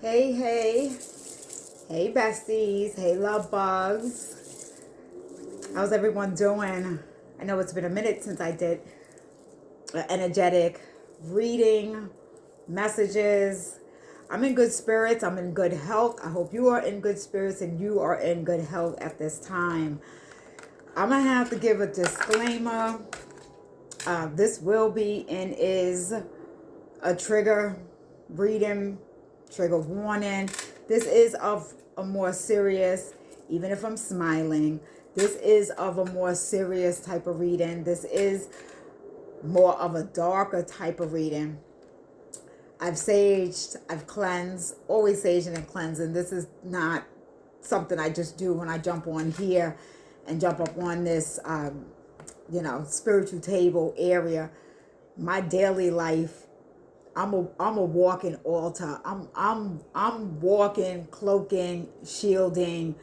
Hey, hey, hey, besties, hey, love bugs. How's everyone doing? I know it's been a minute since I did energetic reading, messages. I'm in good spirits, I'm in good health. I hope you are in good spirits and you are in good health at this time. I'm gonna have to give a disclaimer. This will be and is a trigger reading, trigger warning. This is of a more serious, even if I'm smiling, this is of a more serious type of reading. This is more of a darker type of reading. I've saged, I've cleansed, always saging and cleansing. This is not something I just do when I jump on here and jump up on this, spiritual table area. My daily life, I'm a walking altar. I'm walking, cloaking, shielding.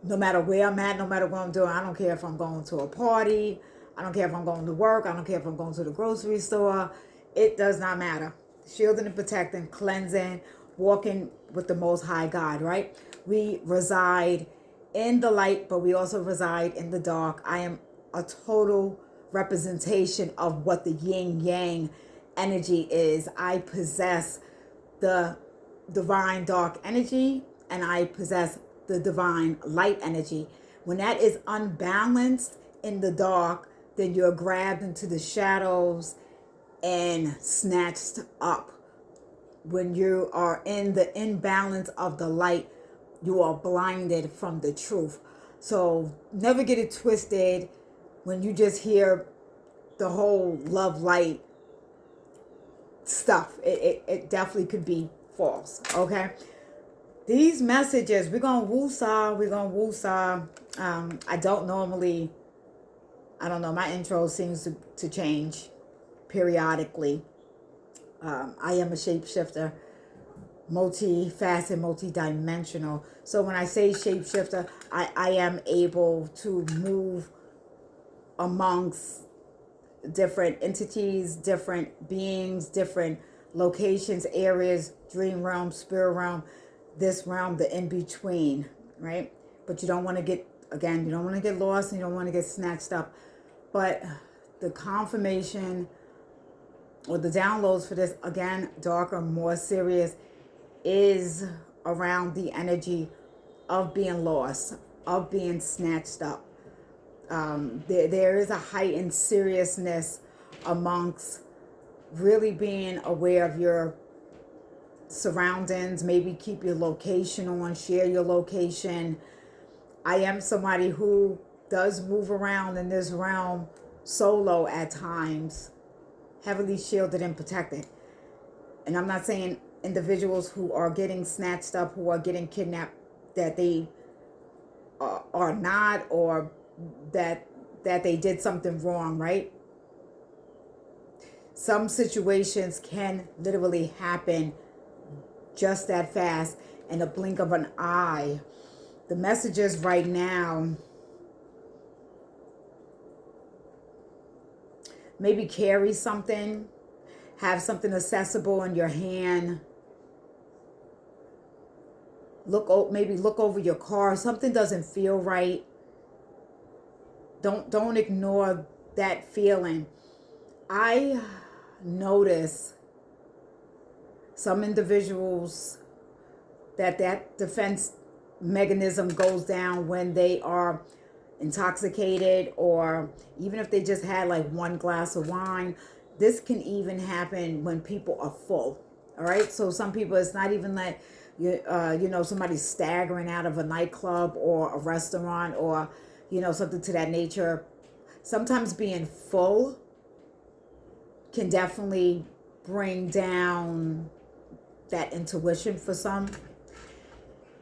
No matter where I'm at, no matter what I'm doing. I don't care if I'm going to a party. I don't care if I'm going to work. I don't care if I'm going to the grocery store. It does not matter. Shielding and protecting, cleansing, walking with the Most High God, right? We reside in the light, but we also reside in the dark. I am a total representation of what the yin yang energy is. I possess the divine dark energy and I possess the divine light energy. When that is unbalanced in the dark, then you're grabbed into the shadows and snatched up. When you are in the imbalance of the light, you are blinded from the truth. So never get it twisted when you just hear the whole love light stuff. It definitely could be false, okay? These messages, we're going to woosah. I don't normally, I don't know, my intro seems to change periodically. I am a shapeshifter, multifaceted, multidimensional. So when I say shapeshifter, I am able to move amongst different entities, different beings, different locations, areas, dream realm, spirit realm, this realm, the in-between, right? But you don't want to get, again, you don't want to get lost and you don't want to get snatched up. But the confirmation or the downloads for this, again, darker, more serious, is around the energy of being lost, of being snatched up. There is a heightened seriousness amongst really being aware of your surroundings. Maybe keep your location on, share your location. I am somebody who does move around in this realm solo at times, heavily shielded and protected. And I'm not saying individuals who are getting snatched up, who are getting kidnapped, that they are not, or that they did something wrong, right? Some situations can literally happen just that fast in a blink of an eye. The messages right now, maybe carry something, have something accessible in your hand. Maybe look over your car. Something doesn't feel right. Don't ignore that feeling. I notice some individuals that defense mechanism goes down when they are intoxicated, or even if they just had like one glass of wine. This can even happen when people are full. All right, so some people, it's not even like somebody staggering out of a nightclub or a restaurant or something to that nature. Sometimes being full can definitely bring down that intuition for some.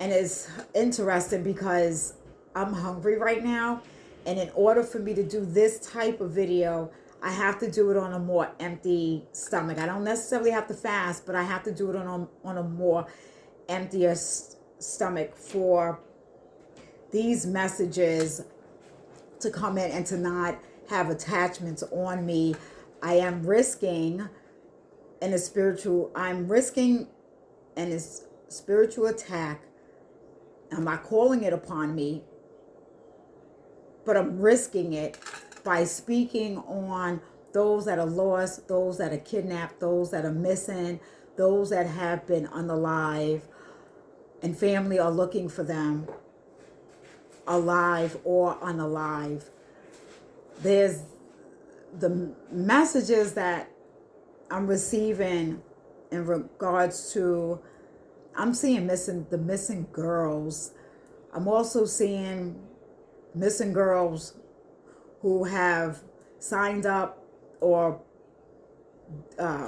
And it's interesting because I'm hungry right now, and in order for me to do this type of video, I have to do it on a more empty stomach. I don't necessarily have to fast, but I have to do it on a more emptier stomach for these messages to come in and to not have attachments on me. I am risking in a spiritual, I'm risking in a spiritual attack. I'm not calling it upon me, but I'm risking it by speaking on those that are lost, those that are kidnapped, those that are missing, those that have been unalive, and family are looking for them, alive or unalive. There's the messages that I'm receiving in regards to, I'm seeing the missing girls. I'm also seeing missing girls who have signed up or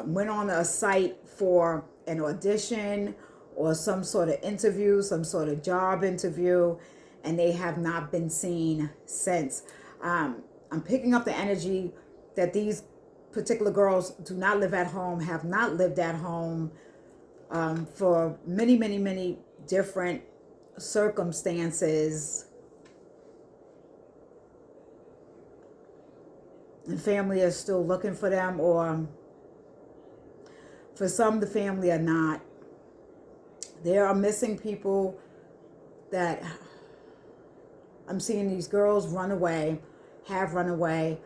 went on a site for an audition or some sort of interview, some sort of job interview, and they have not been seen since. I'm picking up the energy that these particular girls do not live at home, have not lived at home for many, many, many different circumstances. And family is still looking for them, or for some, the family are not. There are missing people that I'm seeing these girls run away, have run away.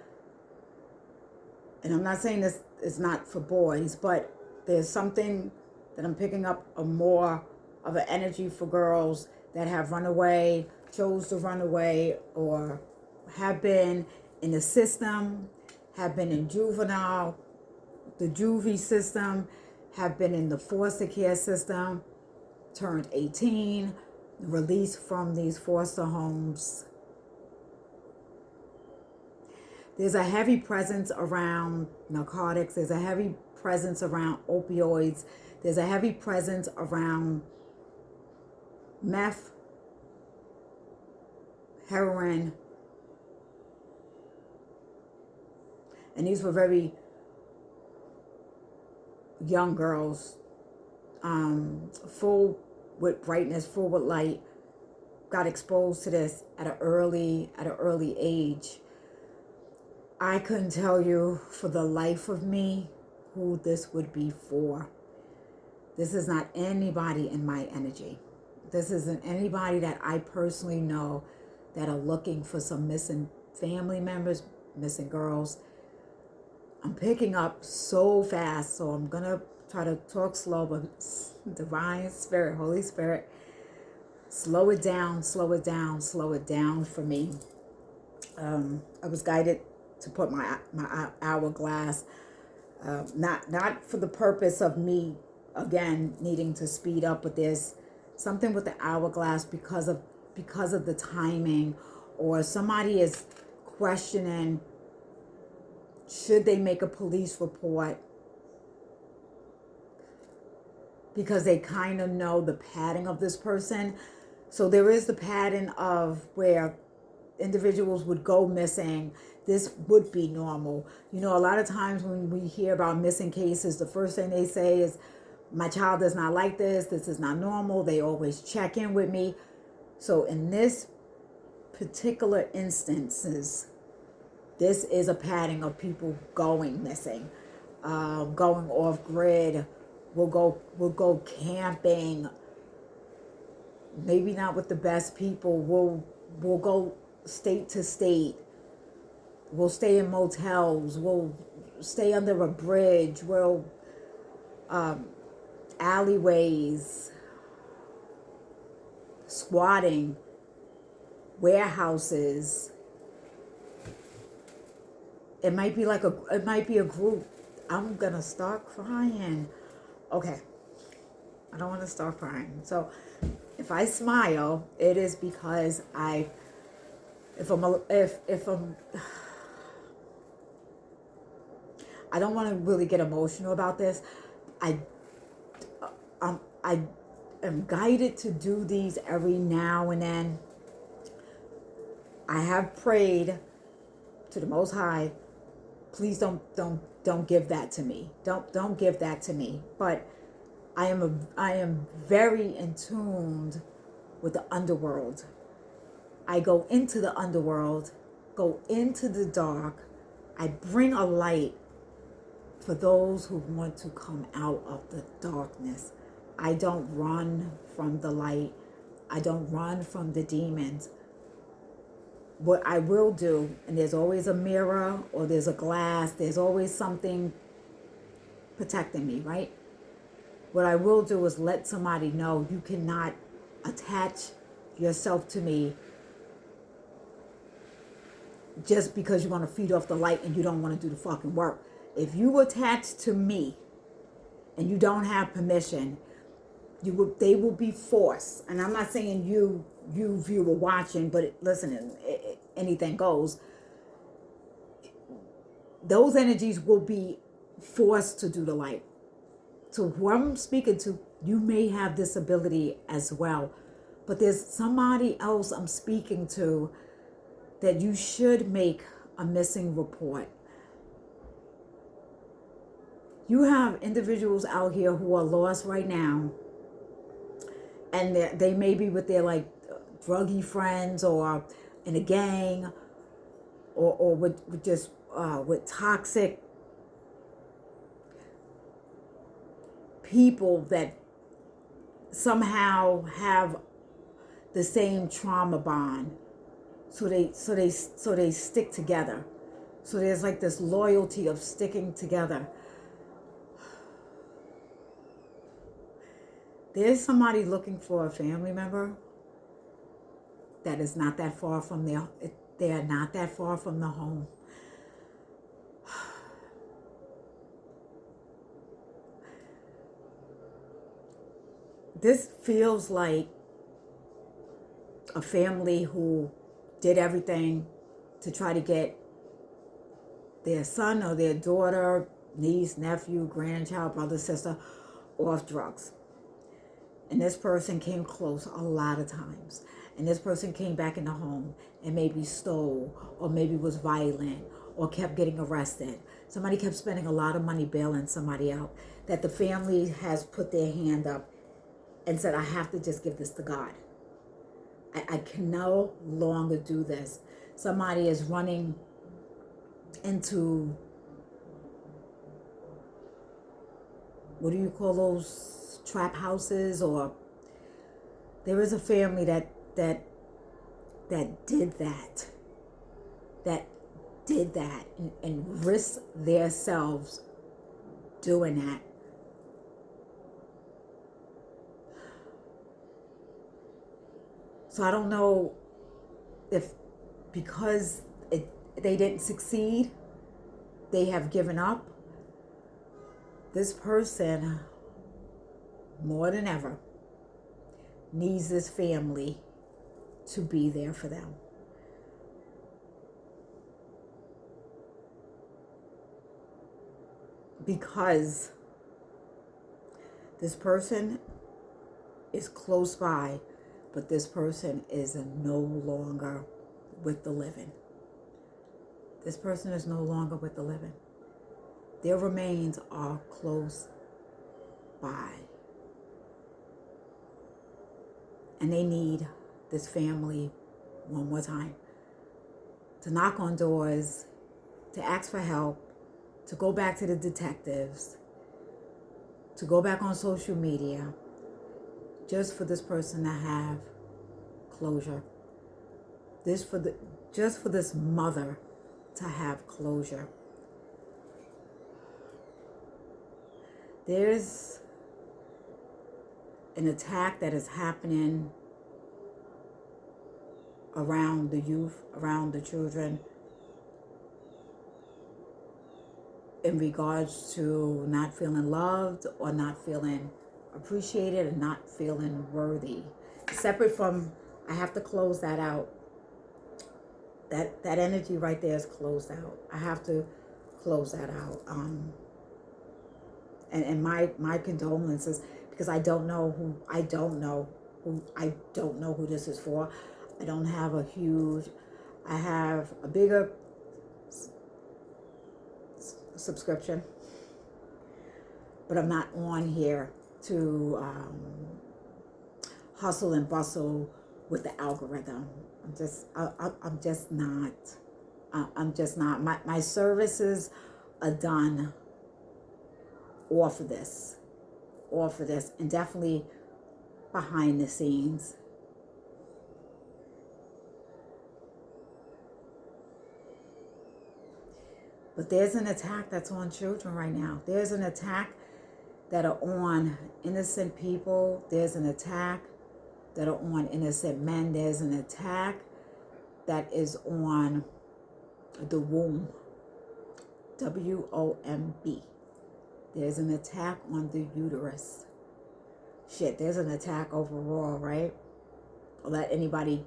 And I'm not saying this is not for boys, but there's something that I'm picking up a more of an energy for girls that have run away, chose to run away, or have been in the system, have been in juvenile, the juvie system, have been in the foster care system, turned 18, released from these foster homes. There's a heavy presence around narcotics. There's a heavy presence around opioids. There's a heavy presence around meth, heroin. And these were very young girls, full with brightness, full with light, got exposed to this at an early age. I couldn't tell you for the life of me who this would be for. This is not anybody in my energy. This isn't anybody that I personally know that are looking for some missing family members, missing girls. I'm picking up so fast, so I'm going to try to talk slow, but Divine Spirit, Holy Spirit, slow it down, slow it down, slow it down for me. I was guided to put my hourglass, not for the purpose of me, again, needing to speed up, but there's something with the hourglass because of the timing, or somebody is questioning, should they make a police report, because they kind of know the pattern of this person. So there is the pattern of where individuals would go missing. This would be normal. You know, a lot of times when we hear about missing cases, the first thing they say is, my child is not like this. This is not normal. They always check in with me. So in this particular instances, this is a pattern of people going missing, going off grid. We'll go camping. Maybe not with the best people. We'll go state to state. We'll stay in motels. We'll stay under a bridge. We'll alleyways, squatting, warehouses. It might be a group. I'm gonna start crying. Okay, I don't want to start crying. So if I smile, it is because if I'm I don't want to really get emotional about this. I am guided to do these every now and then. I have prayed to the Most High, please don't give that to me. Don't give that to me. But I am very in tuned with the underworld. I go into the underworld, go into the dark. I bring a light for those who want to come out of the darkness. I don't run from the light. I don't run from the demons. What I will do, and there's always a mirror or there's a glass, there's always something protecting me, right? What I will do is let somebody know you cannot attach yourself to me just because you want to feed off the light and you don't want to do the fucking work. If you attach to me and you don't have permission, they will be forced. And I'm not saying you viewer watching, but listen, anything goes. Those energies will be forced to do the light. So who I'm speaking to, you may have this ability as well, but there's somebody else I'm speaking to that you should make a missing report. You have individuals out here who are lost right now, and they may be with their like druggy friends or in a gang, or with just with toxic people that somehow have the same trauma bond. So they stick together. So there's like this loyalty of sticking together. There's somebody looking for a family member that is not that far from they're not that far from the home. This feels like a family who did everything to try to get their son or their daughter, niece, nephew, grandchild, brother, sister off drugs. And this person came close a lot of times. And this person came back in the home and maybe stole or maybe was violent or kept getting arrested. Somebody kept spending a lot of money bailing somebody out, that the family has put their hand up and said, I have to just give this to God. I can no longer do this. Somebody is running into, what do you call those, trap houses? Or there is a family that did that and risked themselves doing that. So I don't know if because they didn't succeed, they have given up. This person, more than ever, needs this family to be there for them. Because this person is close by, but this person is no longer with the living. This person is no longer with the living. Their remains are close by. And they need this family one more time to knock on doors, to ask for help, to go back to the detectives, to go back on social media, just for this person to have closure. Just for this mother to have closure. There's an attack that is happening around the youth, around the children, in regards to not feeling loved or not feeling appreciated and not feeling worthy. Separate from, I have to close that out. That energy right there is closed out. I have to close that out. And my condolences, because I don't know who this is for. I don't have I have a bigger subscription, but I'm not on here to hustle and bustle with the algorithm. I'm just not. My services are done off of this. off of this, and definitely behind the scenes. But there's an attack that's on children right now. There's an attack that are on innocent people. There's an attack that are on innocent men. There's an attack that is on the womb. WOMB. There's an attack on the uterus. Shit, there's an attack overall, right? I'll let anybody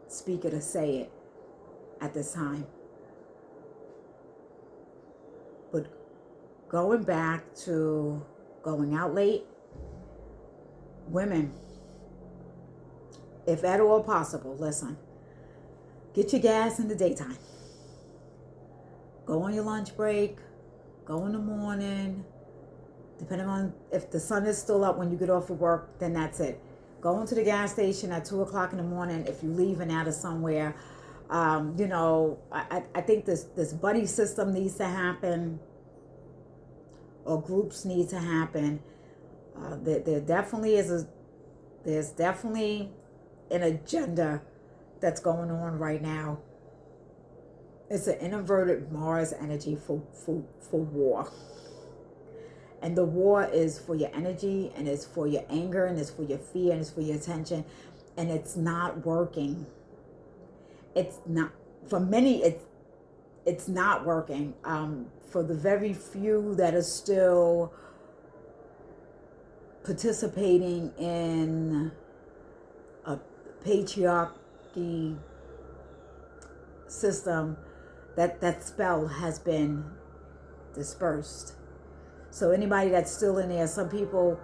speak it or say it at this time. But going back to going out late, women, if at all possible, listen, get your gas in the daytime. Go on your lunch break, go in the morning, depending on if the sun is still up when you get off of work, then that's it. Go into the gas station at 2 o'clock in the morning if you're leaving out of somewhere. I think this buddy system needs to happen, or groups need to happen. There definitely is there's definitely an agenda that's going on right now. It's an inverted Mars energy for war. And the war is for your energy, and it's for your anger, and it's for your fear, and it's for your attention. And it's not working. It's not, for many, it's not working. For the very few that are still participating in a patriarchy system, that spell has been dispersed. So anybody that's still in there, some people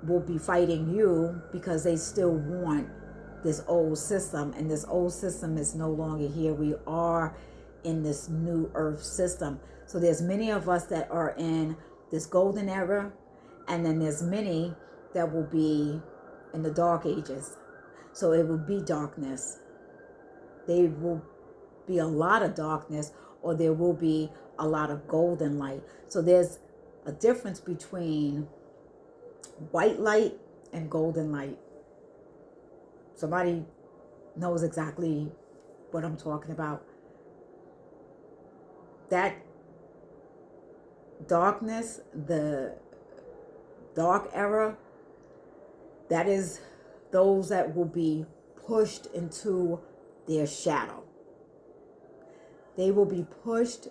will be fighting you because they still want this old system, and this old system is no longer here. We are in this new earth system. So there's many of us that are in this golden era, and then there's many that will be in the dark ages. So it will be darkness. There will be a lot of darkness, or there will be a lot of golden light. So there's a difference between white light and golden light. Somebody knows exactly what I'm talking about. That darkness, the dark era, that is those that will be pushed into their shadow. They will be pushed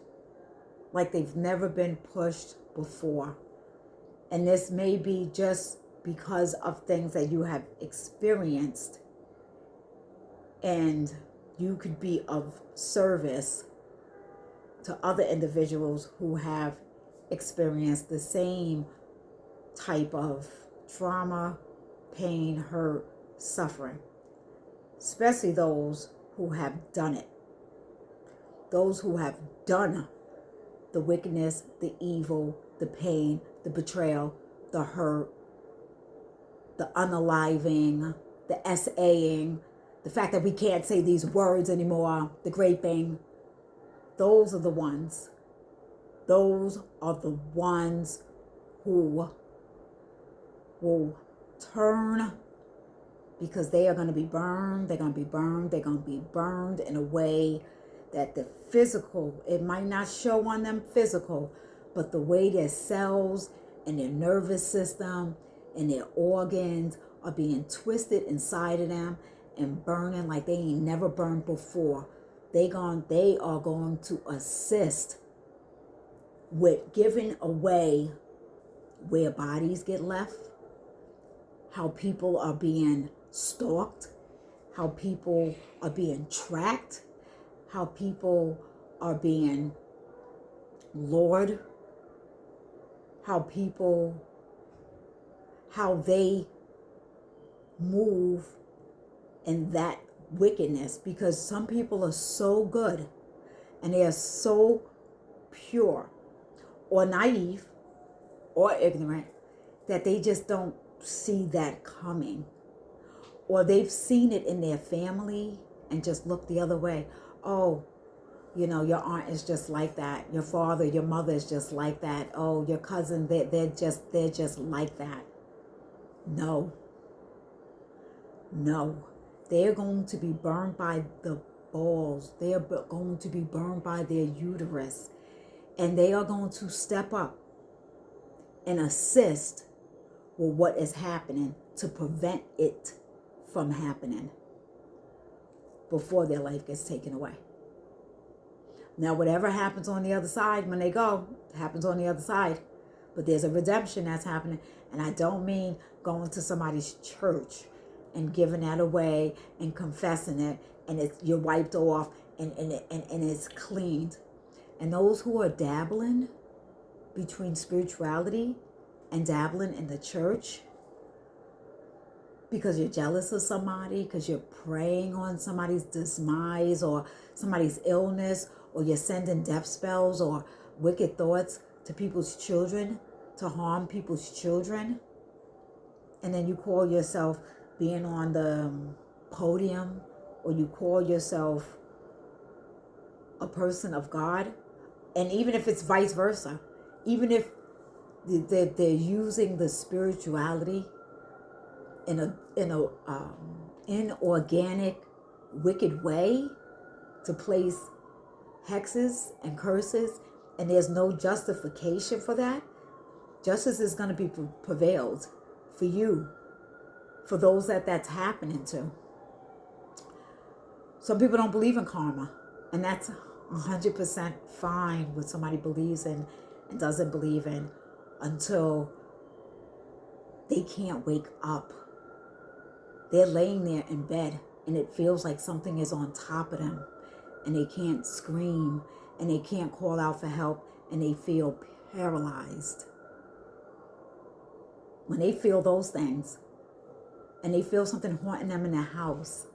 like they've never been pushed before. And this may be just because of things that you have experienced, and you could be of service to other individuals who have experienced the same type of trauma, pain, hurt, suffering, especially those who have done it. Those who have done the wickedness, the evil, the pain, the betrayal, the hurt, the unaliving, the SAing, the fact that we can't say these words anymore, the raping. Those are the ones. Those are the ones who will turn, because they are going to be burned. They're going to be burned. They're going to be burned in a way that the physical, it might not show on them physical, but the way their cells and their nervous system and their organs are being twisted inside of them and burning like they ain't never burned before. They are going to assist with giving away where bodies get left, how people are being stalked, how people are being tracked, how people are being lured, how they move in that wickedness, because some people are so good and they are so pure or naive or ignorant that they just don't see that coming, or they've seen it in their family and just look the other way. Oh, You know, your aunt is just like that. Your father, your mother is just like that. Oh, your cousin, they're just like that. No. No. They're going to be burned by the balls. They are going to be burned by their uterus. And they are going to step up and assist with what is happening to prevent it from happening before their life gets taken away. Now, whatever happens on the other side when they go, happens on the other side. But there's a redemption that's happening. And I don't mean going to somebody's church and giving that away and confessing it, and you're wiped off and it's cleaned. And those who are dabbling between spirituality and dabbling in the church because you're jealous of somebody, because you're praying on somebody's demise or somebody's illness, or you're sending death spells or wicked thoughts to people's children to harm people's children, and then you call yourself being on the podium, or you call yourself a person of God. And even if it's vice versa, even if they're using the spirituality in a inorganic, wicked way to place hexes and curses, and there's no justification for that, justice is going to be prevailed for you, for those that's happening to. Some people don't believe in karma, and that's 100% fine what somebody believes in and doesn't believe in until they can't wake up. They're laying there in bed and it feels like something is on top of them, and they can't scream and they can't call out for help, and they feel paralyzed. When they feel those things and they feel something haunting them in their house,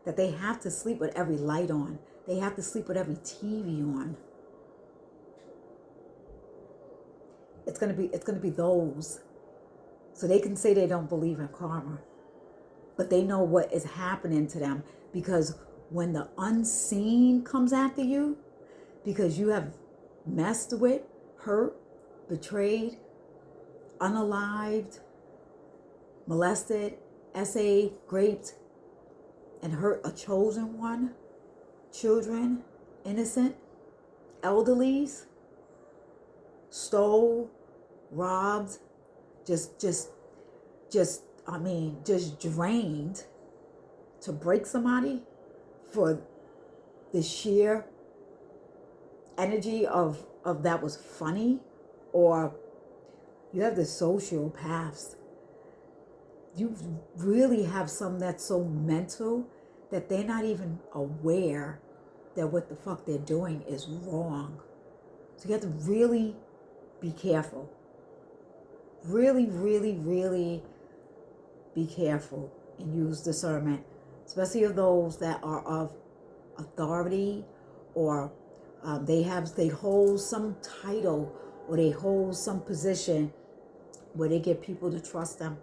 that they have to sleep with every light on, they have to sleep with every TV on. It's gonna be those. So they can say they don't believe in karma, but they know what is happening to them, because when the unseen comes after you, because you have messed with, hurt, betrayed, unalived, molested, essayed, raped, and hurt a chosen one, children, innocent, elderlies, stole, robbed, just drained to break somebody for the sheer energy of that was funny. Or you have the sociopaths. You really have some that's so mental that they're not even aware that what the fuck they're doing is wrong. So you have to really be careful. Really, really, really be careful and use discernment, especially of those that are of authority, or they hold some title, or they hold some position where they get people to trust them,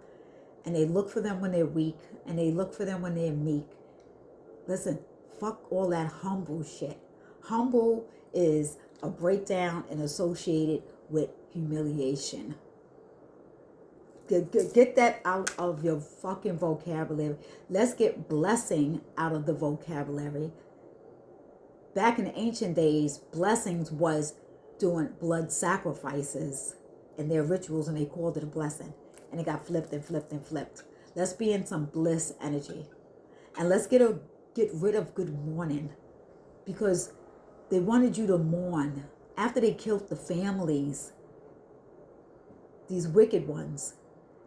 and they look for them when they're weak, and they look for them when they're meek. Listen, fuck all that humble shit. Humble is a breakdown and associated with humiliation. Get that out of your fucking vocabulary. Let's get blessing out of the vocabulary. Back in the ancient days, blessings was doing blood sacrifices in their rituals, and they called it a blessing. And it got flipped and flipped and flipped. Let's be in some bliss energy. And let's get rid of good mourning, because they wanted you to mourn after they killed the families, these wicked ones.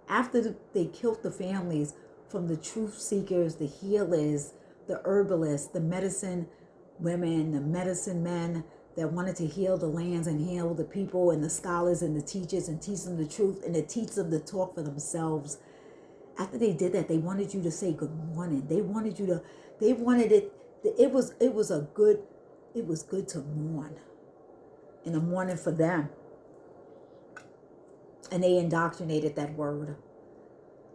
After they killed the families from the truth seekers, the healers, the herbalists, the medicine women, the medicine men that wanted to heal the lands and heal the people, and the scholars and the teachers and teach them the truth and to teach them to talk for themselves. After they did that, they wanted you to say good morning. It was good to mourn in the morning for them. And they indoctrinated that word.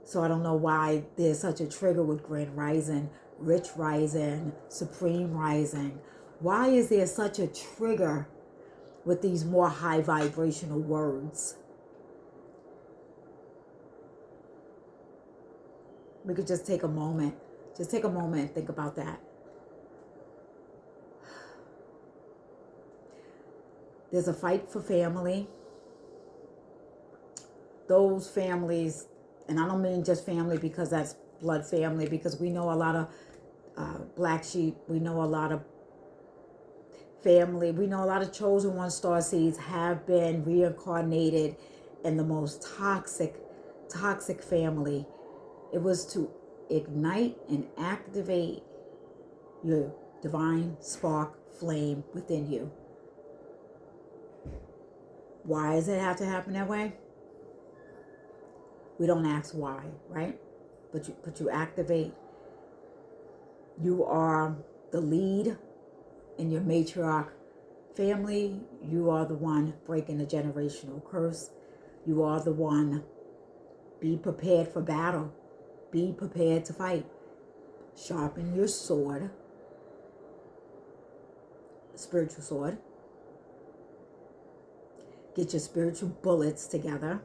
So I don't know why there's such a trigger with Grand Rising, Rich Rising, Supreme Rising, Why is there such a trigger with these more high vibrational words? We could just take a moment. Just take a moment and think about that. There's a fight for family. Those families, and I don't mean just family because that's blood family, because we know a lot of black sheep, we know a lot of family, we know a lot of chosen one star seeds have been reincarnated in the most toxic family. It was to ignite and activate your divine spark flame within you. Why does it have to happen that way? We don't ask why, right? But you activate. You are the lead in your matriarch family. You are the one breaking the generational curse. You are the one. Be prepared for battle. Be prepared to fight. Sharpen your sword, spiritual sword. Get your spiritual bullets together.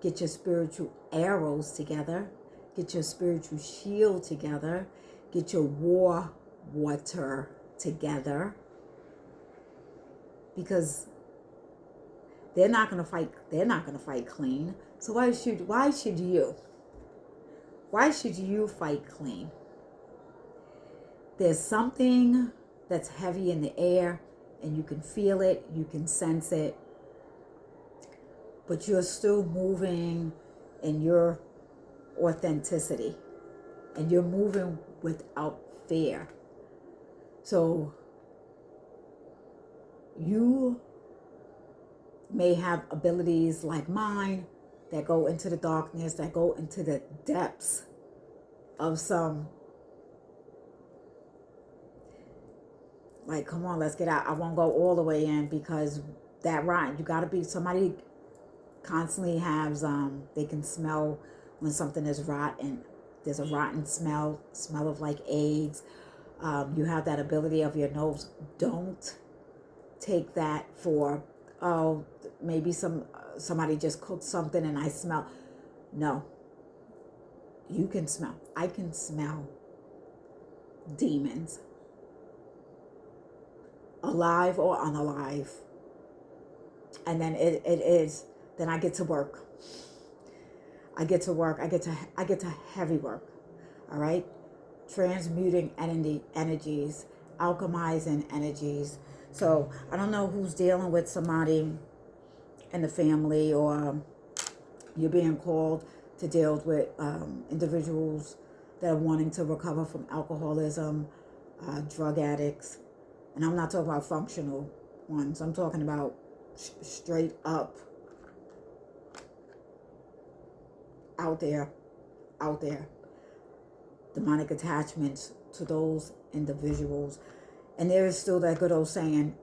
Get your spiritual arrows together. Get your spiritual shield together. Get your war water together. Because they're not going to fight. They're not going to fight clean. So why should you? Why should you fight clean? There's something that's heavy in the air, and you can feel it. You can sense it. But you're still moving in your authenticity, and you're moving without fear. So you may have abilities like mine that go into the darkness, that go into the depths of some, like, come on, let's get out. I won't go all the way in, because that rotten, you got to be, somebody constantly has, they can smell when something is rotten. There's a rotten smell of like eggs. You have that ability of your nose. Don't take that for, oh, maybe somebody just cooked something and I smell. No, you can smell. I can smell demons, alive or unalive. And then then I get to work. I get to heavy work. All right? Transmuting energies, alchemizing energies. So I don't know who's dealing with somebody in the family, or you're being called to deal with individuals that are wanting to recover from alcoholism, drug addicts. And I'm not talking about functional ones. I'm talking about straight up out there, demonic attachments to those individuals. And there is still that good old saying,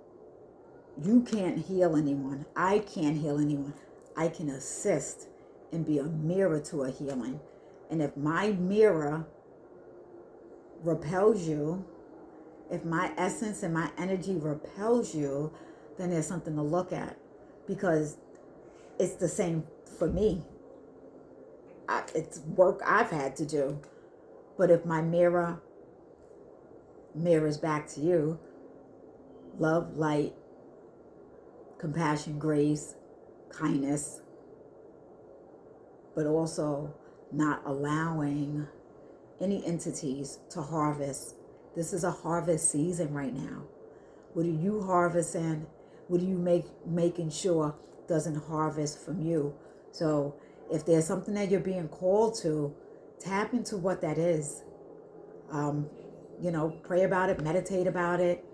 you can't heal anyone. I can't heal anyone. I can assist and be a mirror to a healing. And if my mirror repels you, if my essence and my energy repels you, then there's something to look at, because it's the same for me. It's work I've had to do. But if my mirror mirrors back to you, love, light, compassion, grace, kindness, but also not allowing any entities to harvest. This is a harvest season right now. What are you harvesting? What are you making sure doesn't harvest from you? So if there's something that you're being called to, tap into what that is. Pray about it, meditate about it,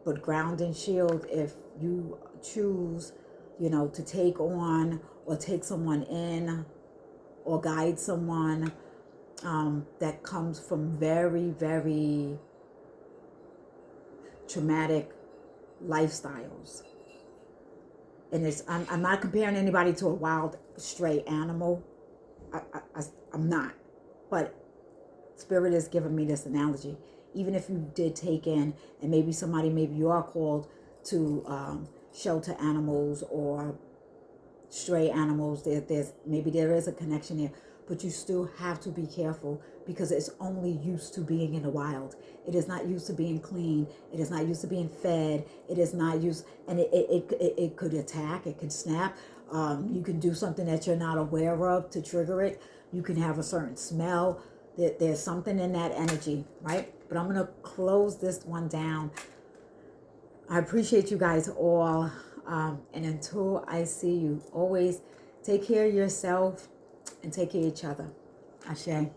but ground and shield if you choose, to take on or take someone in or guide someone that comes from very, very traumatic lifestyles. And I'm not comparing anybody to a wild, stray animal. I'm not. But Spirit is giving me this analogy. even if you did take in, and maybe maybe you are called to shelter animals or stray animals. Maybe there is a connection there, but you still have to be careful because it's only used to being in the wild. It is not used to being clean. It is not used to being fed. It is not used, and it could attack. It can snap. You can do something that you're not aware of to trigger it. You can have a certain smell. There's something in that energy, right? But I'm gonna close this one down. I appreciate you guys all. And until I see you, always take care of yourself and take care of each other. Ashe.